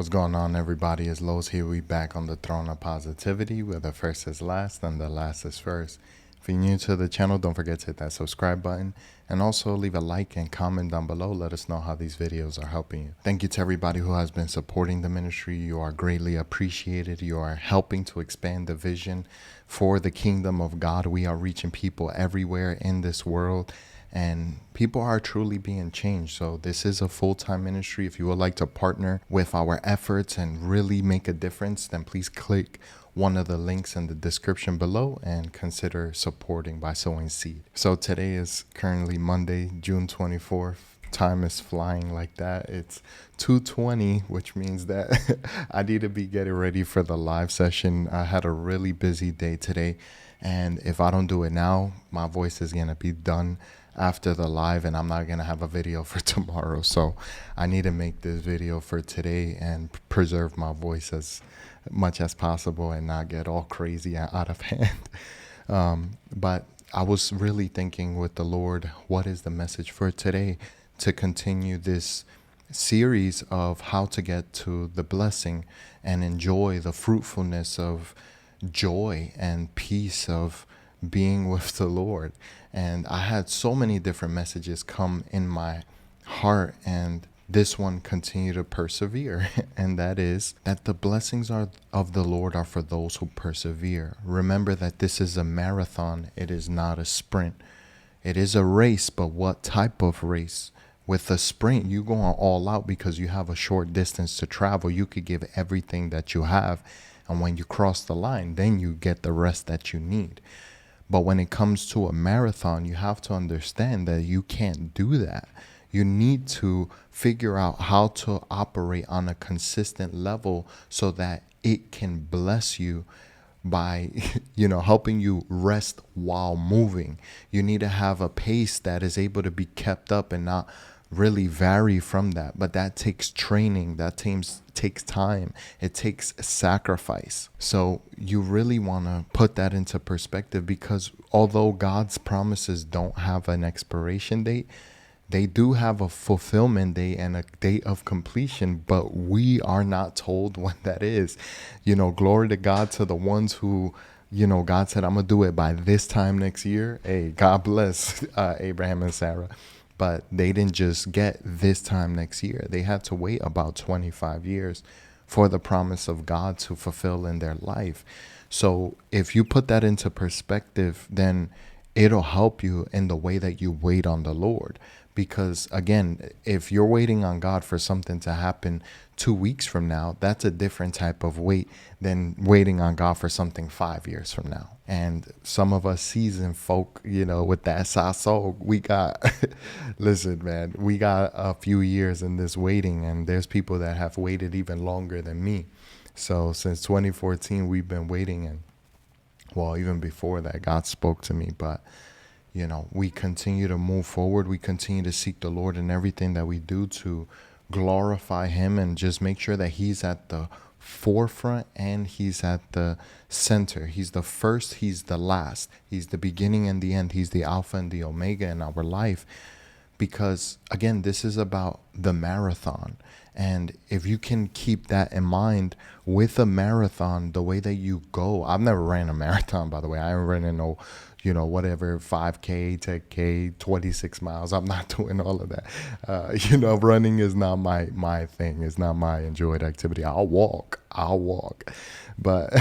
What's going on, everybody? It's Lowe's here. We back on the throne of positivity, where the first is last and the last is first. If you're new to the channel, don't forget to hit that subscribe button and also leave a like and comment down below. Let us know how these videos are helping you. Thank you to everybody who has been supporting the ministry. You are greatly appreciated. You are helping to expand the vision for the kingdom of God. We are reaching people everywhere in this world, and people are truly being changed. So this is a full-time ministry. If you would like to partner with our efforts and really make a difference, then please click one of the links in the description below and consider supporting by sowing seed. So today is currently Monday, June 24th. Time is flying like that. It's 2:20, which means that I need to be getting ready for the live session. I had a really busy day today, and if I don't do it now, my voice is gonna be done after the live, and I'm not gonna have a video for tomorrow. So I need to make this video for today and preserve my voice as much as possible and not get all crazy and out of hand. But I was really thinking with the Lord, what is the message for today, to continue this series of how to get to the blessing and enjoy the fruitfulness of joy and peace of being with the Lord. And I had so many different messages come in my heart, and this one continue to persevere. And that is that the blessings of the Lord are for those who persevere. Remember that this is a marathon. It is not a sprint. It is a race, but what type of race? With a sprint, you go all out because you have a short distance to travel. You could give everything that you have, and when you cross the line, then you get the rest that you need. But when it comes to a marathon, you have to understand that you can't do that. You need to figure out how to operate on a consistent level so that it can bless you by helping you rest while moving. You need to have a pace that is able to be kept up and not really vary from that. But that takes training, that takes time, it takes sacrifice. So you really want to put that into perspective, because although God's promises don't have an expiration date, they do have a fulfillment date and a date of completion, but we are not told when that is. Glory to God, to the ones who, God said, I'm going to do it by this time next year. Hey, God bless Abraham and Sarah. But they didn't just get this time next year. They had to wait about 25 years for the promise of God to fulfill in their life. So if you put that into perspective, then it'll help you in the way that you wait on the Lord. Because again, if you're waiting on God for something to happen 2 weeks from now, that's a different type of wait than waiting on God for something 5 years from now. And some of us seasoned folk, with that sasso, we got, listen, man, we got a few years in this waiting, and there's people that have waited even longer than me. So since 2014, we've been waiting, and well, even before that, God spoke to me, but we continue to move forward. We continue to seek the Lord in everything that we do to glorify him and just make sure that he's at the forefront and he's at the center. He's the first, he's the last, he's the beginning and the end. He's the Alpha and the Omega in our life. Because again, this is about the marathon. And if you can keep that in mind with a marathon, the way that you go, I've never ran a marathon, by the way. I haven't ran in no, whatever, 5K, 10K, 26 miles. I'm not doing all of that. Running is not my thing. It's not my enjoyed activity. I'll walk. But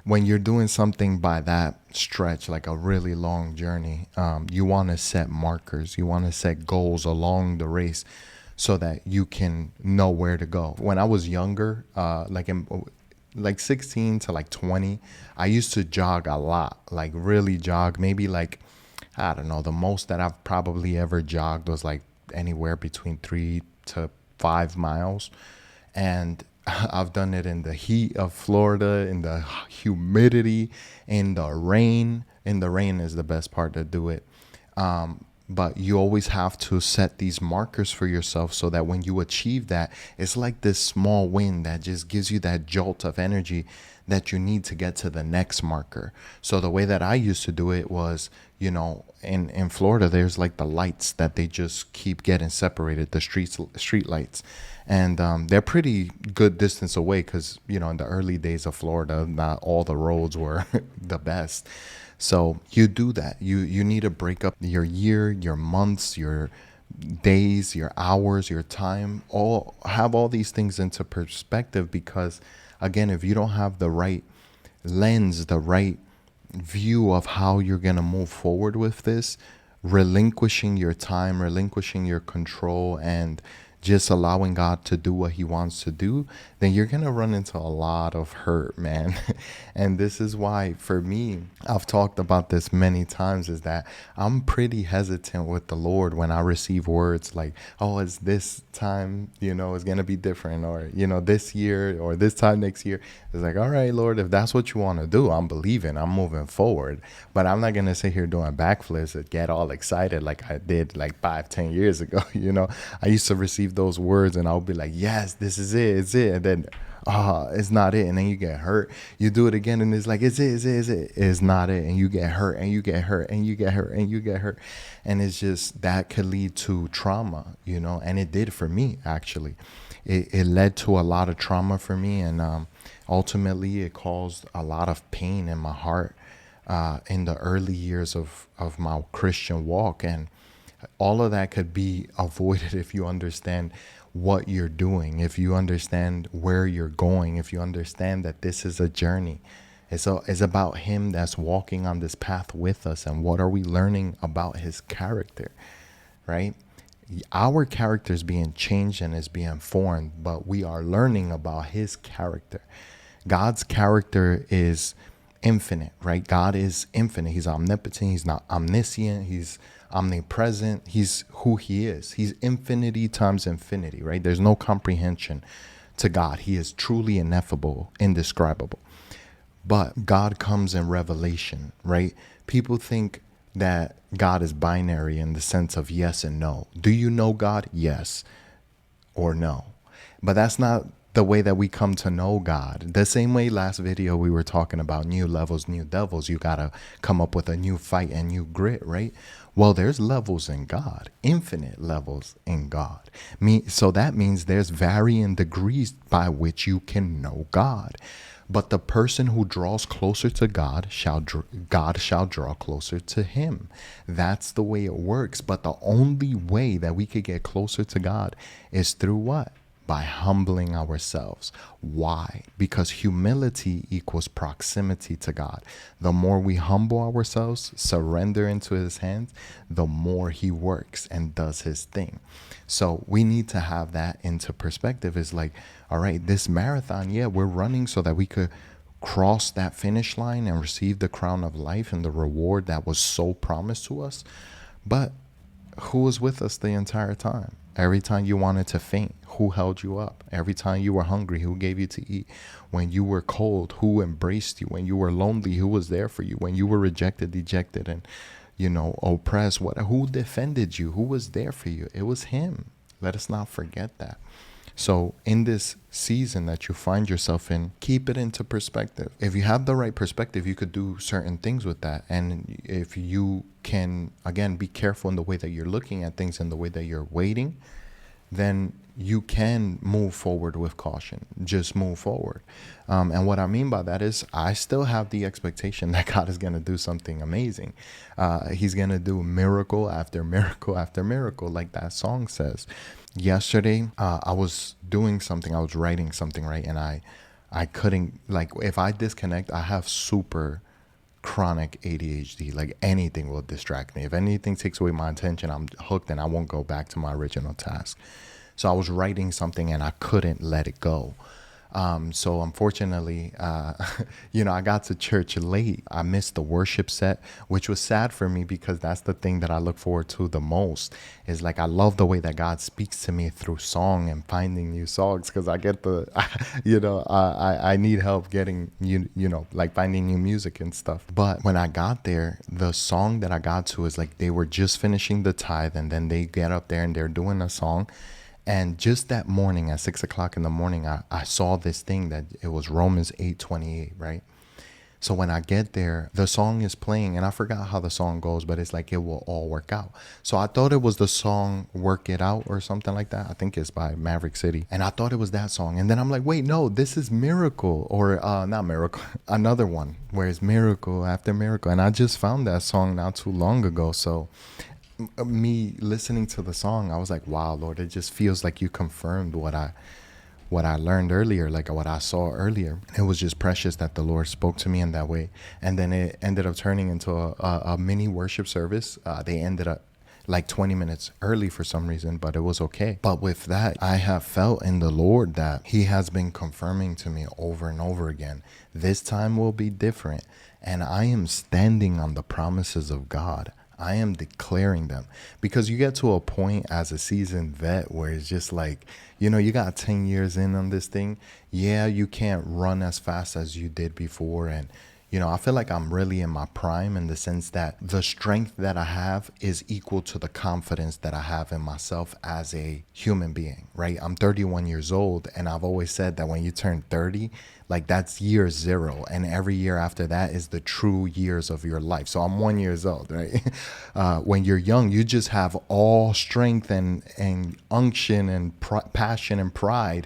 when you're doing something by that stretch, like a really long journey, you want to set markers. You want to set goals along the race so that you can know where to go. When I was younger, like 16 to like 20, I used to jog a lot, like really jog. Maybe like, I don't know, the most that I've probably ever jogged was like anywhere between 3 to 5 miles. And I've done it in the heat of Florida, in the humidity, in the rain. In the rain is the best part to do it. But you always have to set these markers for yourself so that when you achieve that, it's like this small win that just gives you that jolt of energy that you need to get to the next marker. So the way that I used to do it was, in Florida, there's like the lights that they just keep getting separated, the street lights. And they're pretty good distance away because, in the early days of Florida, not all the roads were the best. So you do that. You need to break up your year, your months, your days, your hours, your time, all have all these things into perspective, because again, if you don't have the right lens, the right view of how you're going to move forward with this, relinquishing your time, relinquishing your control, and just allowing God to do what he wants to do, then you're going to run into a lot of hurt, man. And this is why, for me, I've talked about this many times, is that I'm pretty hesitant with the Lord when I receive words like, oh, it's this time, it's going to be different, or, this year or this time next year. It's like, all right, Lord, if that's what you want to do, I'm believing, I'm moving forward. But I'm not going to sit here doing backflips and get all excited like I did like 5-10 years ago. I used to receive those words and I'll be like, yes, this is it, it's it. And then, it's not it. And then you get hurt. You do it again and it's like, is it? It's not it. And you get hurt and you get hurt and you get hurt and you get hurt. And it's just, that could lead to trauma, and it did for me, actually. It led to a lot of trauma for me. And ultimately it caused a lot of pain in my heart in the early years of my Christian walk. And all of that could be avoided if you understand what you're doing, if you understand where you're going, if you understand that this is a journey. It's about him that's walking on this path with us. And what are we learning about his character, right? Our character is being changed and is being formed, but we are learning about his character. God's character is infinite, right? God is infinite. He's omnipotent. He's not omniscient. He's omnipresent. He's who he is. He's infinity times infinity, right? There's no comprehension to God. He is truly ineffable, indescribable. But God comes in revelation, right? People think that God is binary in the sense of yes and no. Do you know God? Yes or no. But that's not the way that we come to know God. The same way last video we were talking about new levels, new devils. You got to come up with a new fight and new grit, right? Well, there's levels in God, infinite levels in God. So that means there's varying degrees by which you can know God. But the person who draws closer to God shall draw closer to him. That's the way it works. But the only way that we could get closer to God is through what? By humbling ourselves. Why? Because humility equals proximity to God. The more we humble ourselves, surrender into his hands, the more he works and does his thing. So we need to have that into perspective. It's like, all right, this marathon, yeah, we're running so that we could cross that finish line and receive the crown of life and the reward that was so promised to us. But who was with us the entire time? Every time you wanted to faint, who held you up? Every time you were hungry, who gave you to eat? When you were cold, who embraced you? When you were lonely, who was there for you? When you were rejected, dejected, and, oppressed, who defended you? Who was there for you? It was him. Let us not forget that. So in this season that you find yourself in, keep it into perspective. If you have the right perspective, you could do certain things with that. And if you can, again, be careful in the way that you're looking at things and the way that you're waiting, then you can move forward with caution. Just move forward. And what I mean by that is I still have the expectation that God is going to do something amazing. He's going to do miracle after miracle after miracle, like that song says. Yesterday, I was doing something. I was writing something, right? And I couldn't, like, if I disconnect, I have super chronic ADHD. Like, anything will distract me. If anything takes away my attention, I'm hooked and I won't go back to my original task. So I was writing something and I couldn't let it go. So unfortunately, I got to church late. I missed the worship set, which was sad for me because that's the thing that I look forward to the most. Is like, I love the way that God speaks to me through song and finding new songs, because I get I need help getting, like finding new music and stuff. But when I got there, the song that I got to is like, they were just finishing the tithe and then they get up there and they're doing a song. And just that morning at 6 o'clock in the morning, I saw this thing that it was Romans 8:28, right? So when I get there, the song is playing, and I forgot how the song goes, but it's like, it will all work out. So I thought it was the song Work It Out or something like that. I think it's by Maverick City. And I thought it was that song. And then I'm like, wait, no, this is Miracle, or not Miracle, another one where it's Miracle After Miracle. And I just found that song not too long ago. So me listening to the song, I was like, wow, Lord, it just feels like you confirmed what I learned earlier, like what I saw earlier. It was just precious that the Lord spoke to me in that way. And then it ended up turning into a mini worship service. They ended up like 20 minutes early for some reason, but it was okay. But with that, I have felt in the Lord that he has been confirming to me over and over again, this time will be different. And I am standing on the promises of God. I am declaring them, because you get to a point as a seasoned vet where it's just like, you got 10 years in on this thing. Yeah, you can't run as fast as you did before. And, I feel like I'm really in my prime, in the sense that the strength that I have is equal to the confidence that I have in myself as a human being, right? I'm 31 years old, and I've always said that when you turn 30, like, that's year zero, and every year after that is the true years of your life. So I'm 1 year old, right? When you're young, you just have all strength and unction and passion and pride,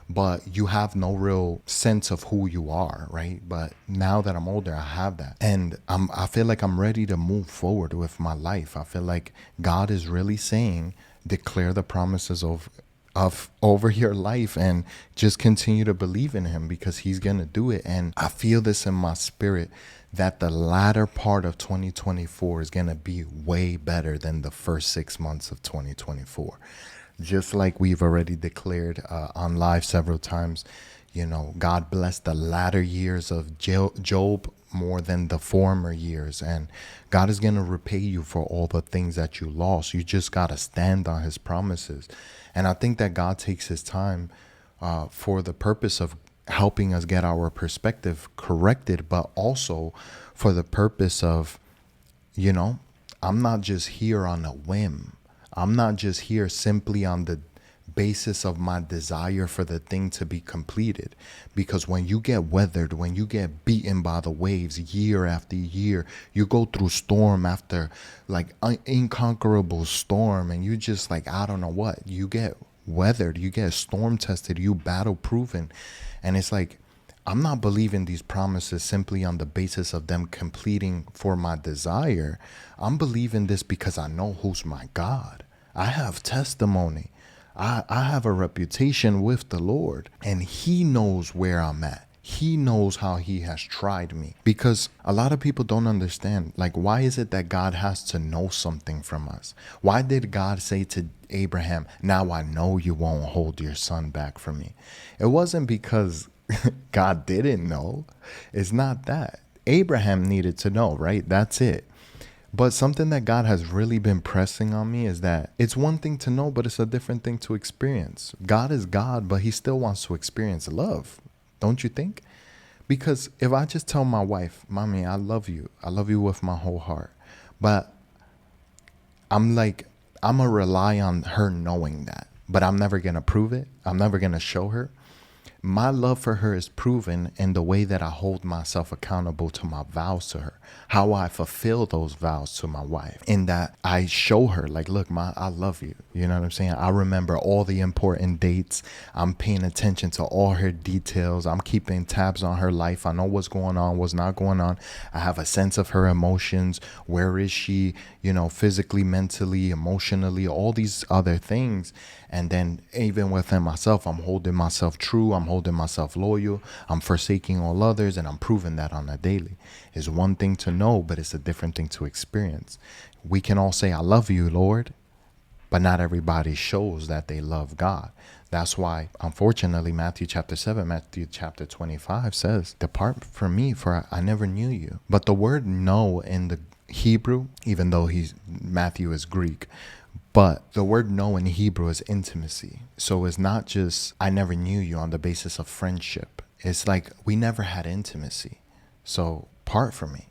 but you have no real sense of who you are, right? But now that I'm older, I have that. And I feel like I'm ready to move forward with my life. I feel like God is really saying, declare the promises of over your life and just continue to believe in him, because he's going to do it. And I feel this in my spirit, that the latter part of 2024 is going to be way better than the first 6 months of 2024. Just like we've already declared on live several times, God blessed the latter years of Job more than the former years. And God is going to repay you for all the things that you lost. You just got to stand on his promises. And I think that God takes his time for the purpose of helping us get our perspective corrected, but also for the purpose of, I'm not just here on a whim. I'm not just here simply on the basis of my desire for the thing to be completed. Because when you get weathered, when you get beaten by the waves year after year, you go through storm after like inconquerable storm, and you just like, I don't know what, you get weathered, you get storm tested, you battle proven. And it's like, I'm not believing these promises simply on the basis of them completing for my desire. I'm believing this because I know who's my God. I have testimony. I have a reputation with the Lord, and he knows where I'm at. He knows how he has tried me. Because a lot of people don't understand, like, why is it that God has to know something from us? Why did God say to Abraham, now I know you won't hold your son back from me? It wasn't because God didn't know. It's not that. Abraham needed to know, right? That's it. But something that God has really been pressing on me is that it's one thing to know, but it's a different thing to experience. God is God, but he still wants to experience love. Don't you think? Because if I just tell my wife, Mommy, I love you with my whole heart, but I'm going to rely on her knowing that, but I'm never going to prove it. I'm never going to show her. My love for her is proven in the way that I hold myself accountable to my vows to her, how I fulfill those vows to my wife, in that I show her, like, look, I love you. You know what I'm saying? I remember all the important dates. I'm paying attention to all her details. I'm keeping tabs on her life. I know what's going on, what's not going on. I have a sense of her emotions. Where is she, physically, mentally, emotionally, all these other things. And then even within myself, I'm holding myself true. I'm holding myself loyal. I'm forsaking all others, and I'm proving that on a daily. It's one thing to know, but it's a different thing to experience. We can all say, I love you, Lord, but not everybody shows that they love God. That's why, unfortunately, Matthew chapter 7, Matthew chapter 25 says, depart from me, for I never knew you. But the word know in the Hebrew, even though Matthew is Greek, but the word know in Hebrew is intimacy. So it's not just, I never knew you on the basis of friendship. It's like, we never had intimacy. So part from me.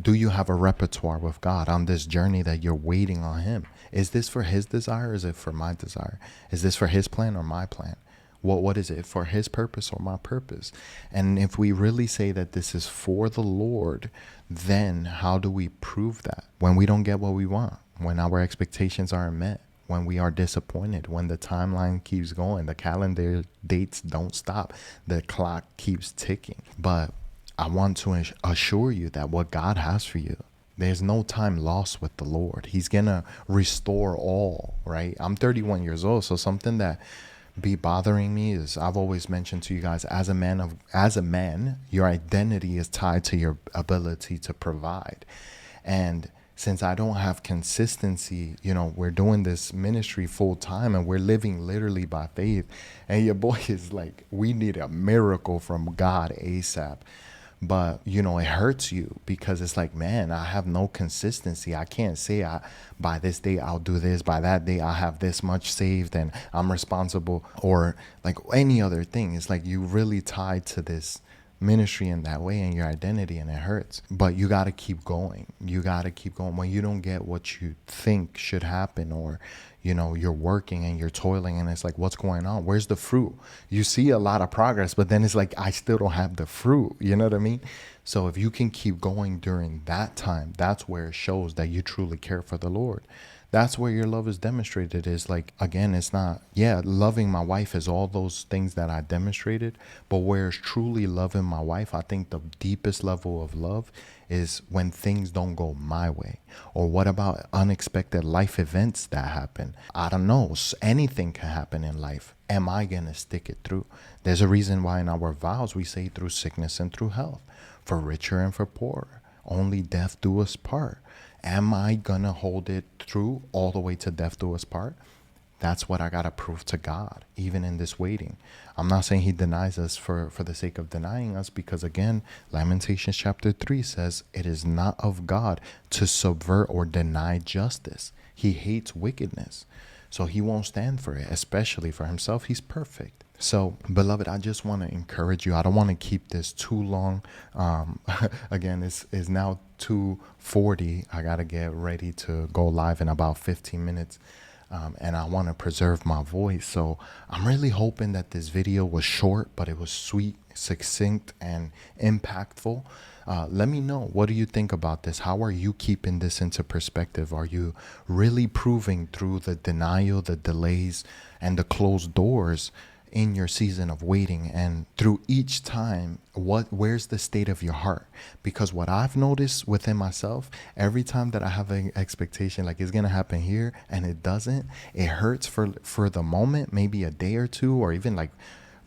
do you have a repertoire with God on this journey that you're waiting on him? Is this for his desire or is it for my desire? Is this for his plan or my plan? What is it, for his purpose or my purpose? And if we really say that this is for the Lord, then how do we prove that? When we don't get what we want, when our expectations aren't met, when we are disappointed, when the timeline keeps going, the calendar dates don't stop, the clock keeps ticking. But I want to assure you that what God has for you, there's no time lost with the Lord. He's going to restore all, right? I'm 31 years old, so something that be bothering me is, I've always mentioned to you guys, as a man, your identity is tied to your ability to provide. And since I don't have consistency, we're doing this ministry full time and we're living literally by faith. And your boy is like, we need a miracle from God ASAP. But, it hurts you because it's like, man, I have no consistency. I can't say by this day I'll do this, by that day I have this much saved and I'm responsible, or like any other thing. It's like you really tied to this ministry in that way and your identity, and it hurts. But you got to keep going. You got to keep going. When you don't get what you think should happen, or you're working and you're toiling and it's like, what's going on? Where's the fruit? You see a lot of progress, but then it's like, I still don't have the fruit. You know what I mean? So if you can keep going during that time, that's where it shows that you truly care for the Lord. That's where your love is demonstrated. Is like, again, it's not, loving my wife is all those things that I demonstrated, but where it's truly loving my wife, I think the deepest level of love is when things don't go my way. Or what about unexpected life events that happen? I don't know. Anything can happen in life. Am I going to stick it through? There's a reason why in our vows we say through sickness and through health, for richer and for poorer, only death do us part. Am I gonna hold it through all the way to death do us part? That's what I gotta prove to God, even in this waiting. I'm not saying he denies us for the sake of denying us, because again, Lamentations chapter 3 says, it is not of God to subvert or deny justice. He hates wickedness. So he won't stand for it, especially for himself. He's perfect. So, beloved, I just want to encourage you. I don't want to keep this too long. Again, it's now 2:40. I got to get ready to go live in about 15 minutes. And I want to preserve my voice. So I'm really hoping that this video was short, but it was sweet, succinct, and impactful. Let me know. What do you think about this? How are you keeping this into perspective? Are you really proving through the denial, the delays, and the closed doors in your season of waiting? And through each time, where's the state of your heart? Because what I've noticed within myself, every time that I have an expectation like it's gonna happen here and it doesn't, it hurts for the moment, maybe a day or two, or even like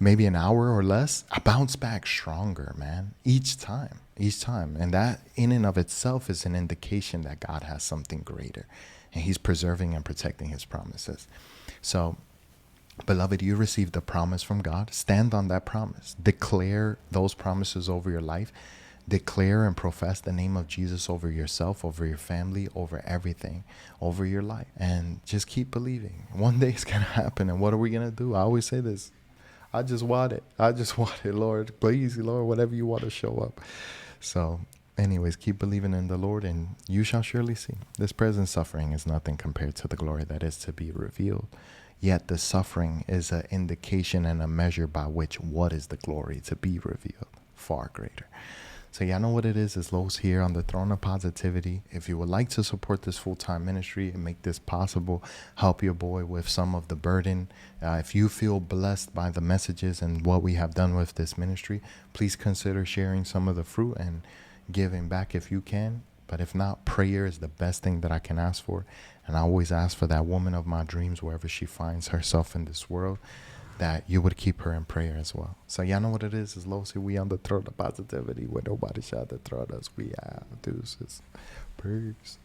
maybe an hour or less. I bounce back stronger, man, each time. And that in and of itself is an indication that God has something greater and he's preserving and protecting his promises. So, beloved, you received a promise from God. Stand on that promise. Declare those promises over your life. Declare and profess the name of Jesus over yourself, over your family, over everything, over your life. And just keep believing. One day it's going to happen. And what are we going to do? I always say this. I just want it. Lord. Please, Lord, whatever you want to show up. So anyways, keep believing in the Lord and you shall surely see. This present suffering is nothing compared to the glory that is to be revealed. Yet the suffering is an indication and a measure by which what is the glory to be revealed. Far greater. So y'all know what it is. It's Los here on the Throne of Positivity. If you would like to support this full-time ministry and make this possible, help your boy with some of the burden. If you feel blessed by the messages and what we have done with this ministry, please consider sharing some of the fruit and giving back if you can. But if not, prayer is the best thing that I can ask for. And I always ask for that woman of my dreams, wherever she finds herself in this world, that you would keep her in prayer as well. So y'all know what it is. It's Losi. We on the throne of positivity where nobody shall dethrone us. We are deuces. Peace.